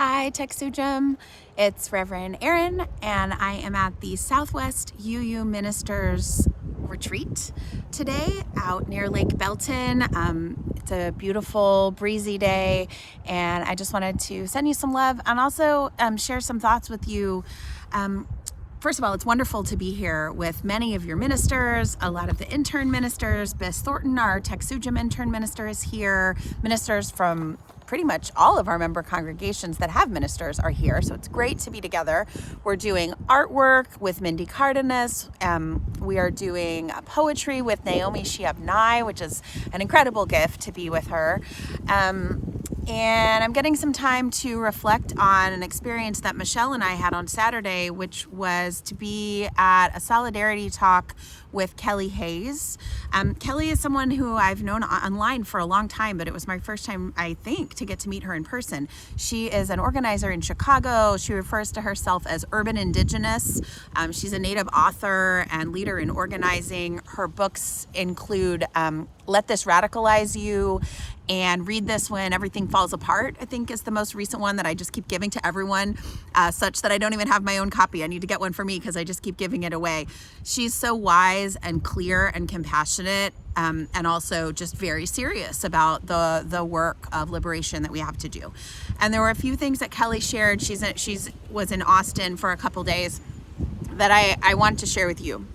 Hi, TXUUJM. It's Reverend Erin, and I am at the Southwest UU Ministers Retreat today out near Lake Belton. It's a beautiful, breezy day, and I just wanted to send you some love and also share some thoughts with you. First of all, it's wonderful to be here with many of your ministers, a lot of the intern ministers. Bess Thornton, our TXUUJM intern minister, is here. Ministers from pretty much all of our member congregations that have ministers are here, so it's great to be together. We're doing artwork with Mindy Cardenas. We are doing poetry with Naomi Shiab-Nye, which is an incredible gift to be with her. And I'm getting some time to reflect on an experience that Michelle and I had on Saturday, which was to be at a solidarity talk with Kelly Hayes. Kelly is someone who I've known online for a long time, but it was my first time, I think, to get to meet her in person. She is an organizer in Chicago. She refers to herself as urban indigenous. She's a native author and leader in organizing. Her books include Let This Radicalize You and Read This When Everything Falls Apart, I think is the most recent one that I just keep giving to everyone, such that I don't even have my own copy. I need to get one for me because I just keep giving it away. She's so wise and clear and compassionate, and also just very serious about the work of liberation that we have to do. And there were a few things that Kelly shared. She was in Austin for a couple days that I want to share with you.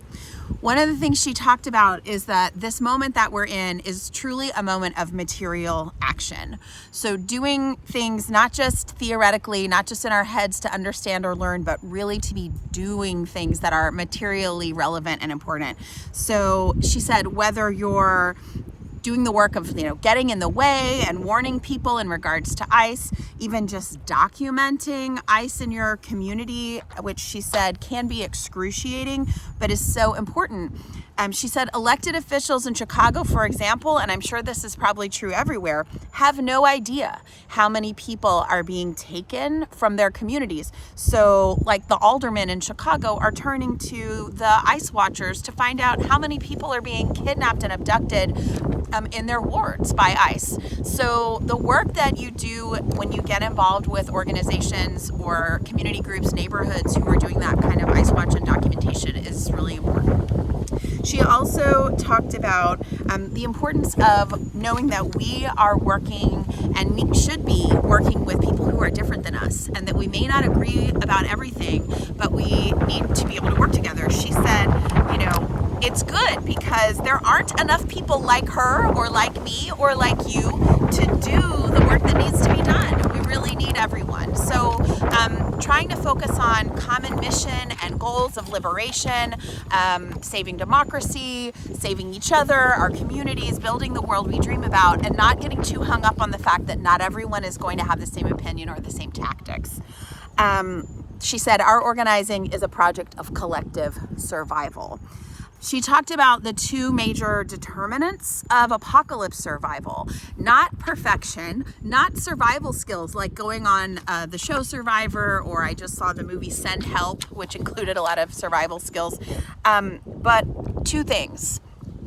One of the things she talked about is that this moment that we're in is truly a moment of material action. So doing things not just theoretically, not just in our heads to understand or learn, but really to be doing things that are materially relevant and important. So she said, whether you're doing the work of, getting in the way and warning people in regards to ICE, even just documenting ICE in your community, which she said can be excruciating, but is so important. She said elected officials in Chicago, for example, and I'm sure this is probably true everywhere, have no idea how many people are being taken from their communities. So like the aldermen in Chicago are turning to the ICE watchers to find out how many people are being kidnapped and abducted in their wards by ICE. So the work that you do when you get involved with organizations or community groups, neighborhoods who are doing that kind of ICE watch and documentation is really important. She also talked about the importance of knowing that we are working and we should be working with people who are different than us, and that we may not agree about everything, but we need to be able to work together. She said, it's good because there aren't enough people like her or like me or like you to do the work that needs to be done. We really need everyone. So trying to focus on common mission and goals of liberation, saving democracy, saving each other, our communities, building the world we dream about, and not getting too hung up on the fact that not everyone is going to have the same opinion or the same tactics. She said, our organizing is a project of collective survival. She talked about the two major determinants of apocalypse survival: not perfection, not survival skills like going on the show Survivor, or I just saw the movie Send Help, which included a lot of survival skills, but two things: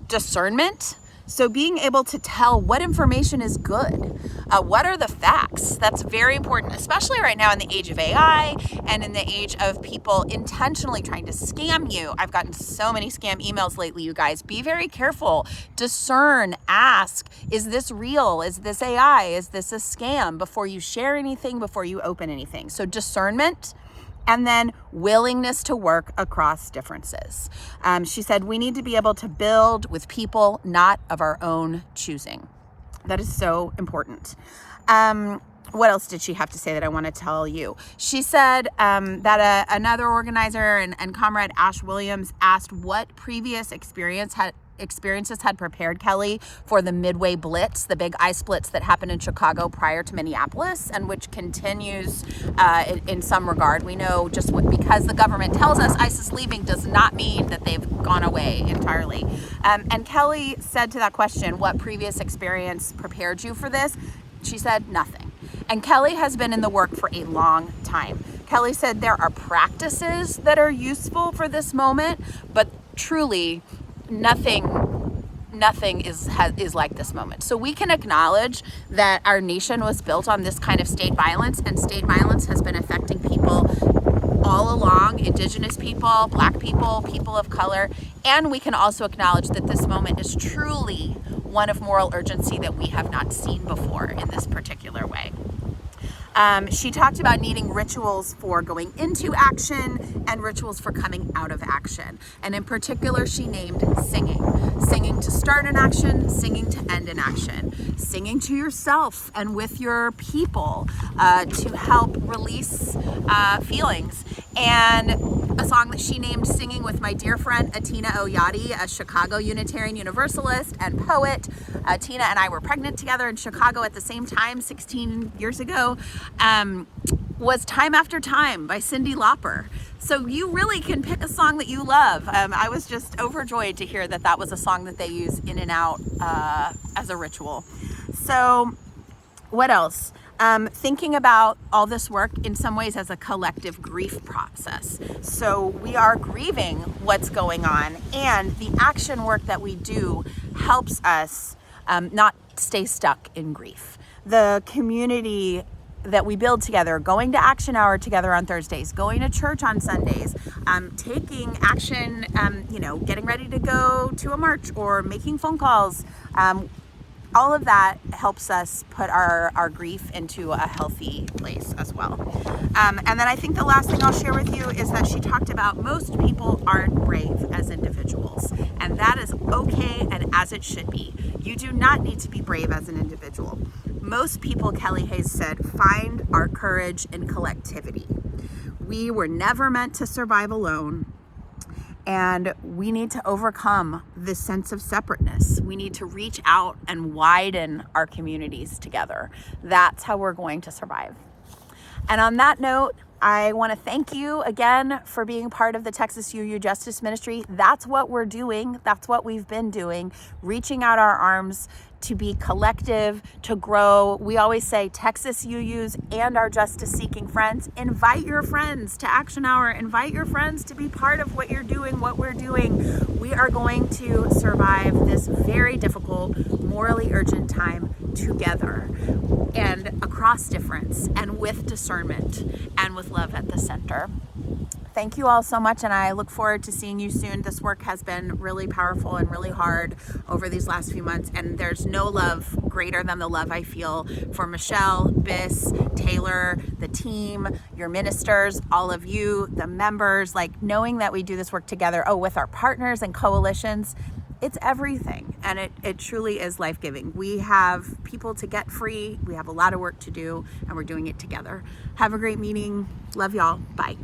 discernment. So being able to tell what information is good, what are the facts? That's very important, especially right now in the age of AI and in the age of people intentionally trying to scam you. I've gotten so many scam emails lately, you guys. Be very careful. Discern, ask, is this real? Is this AI? Is this a scam? Before you share anything, before you open anything. So discernment. And then willingness to work across differences. She said, we need to be able to build with people not of our own choosing. That is so important. What else did she have to say that I want to tell you? She said that another organizer and comrade, Ash Williams, asked what previous experiences had prepared Kelly for the Midway Blitz, the big ICE blitz that happened in Chicago prior to Minneapolis, and which continues in some regard. We know because the government tells us ICE is leaving does not mean that they've gone away entirely. And Kelly said to that question, what previous experience prepared you for this? She said, nothing. And Kelly has been in the work for a long time. Kelly said there are practices that are useful for this moment, but truly nothing nothing is like this moment. So we can acknowledge that our nation was built on this kind of state violence, and state violence has been affecting people all along, Indigenous people, Black people, people of color. And we can also acknowledge that this moment is truly one of moral urgency that we have not seen before in this particular way. She talked about needing rituals for going into action and rituals for coming out of action. And in particular, she named singing. Singing to start an action, singing to end an action. Singing to yourself and with your people to help release feelings. And a song that she named Singing with my dear friend Atina Oyadi, a Chicago Unitarian Universalist and poet. Tina and I were pregnant together in Chicago at the same time 16 years ago. Was Time After Time by Cyndi Lauper. So you really can pick a song that you love. I was just overjoyed to hear that that was a song that they use in and out as a ritual. So what else? Thinking about all this work in some ways as a collective grief process. So we are grieving what's going on, and the action work that we do helps us not stay stuck in grief. The community that we build together, going to action hour together on Thursdays, going to church on Sundays, taking action, getting ready to go to a march or making phone calls. All of that helps us put our grief into a healthy place as well. And then I think the last thing I'll share with you is that she talked about most people aren't brave as individuals, and that is okay and as it should be. You do not need to be brave as an individual. Most people, Kelly Hayes said, find our courage in collectivity. We were never meant to survive alone. And we need to overcome this sense of separateness. We need to reach out and widen our communities together. That's how we're going to survive. And on that note, I want to thank you again for being part of the Texas UU Justice Ministry. That's what we're doing. That's what we've been doing, reaching out our arms to be collective, to grow. We always say Texas UUs and our justice-seeking friends, invite your friends to Action Hour. Invite your friends to be part of what you're doing, what we're doing. We are going to survive this very difficult, morally urgent time together and across difference and with discernment and with love at the center. Thank you all so much, and I look forward to seeing you soon. This work has been really powerful and really hard over these last few months, and there's no love greater than the love I feel for Michelle, Biss, Taylor, the team, your ministers, all of you, the members, like knowing that we do this work together, with our partners and coalitions. It's everything, and it truly is life-giving. We have people to get free. We have a lot of work to do, and we're doing it together. Have a great meeting. Love y'all. Bye.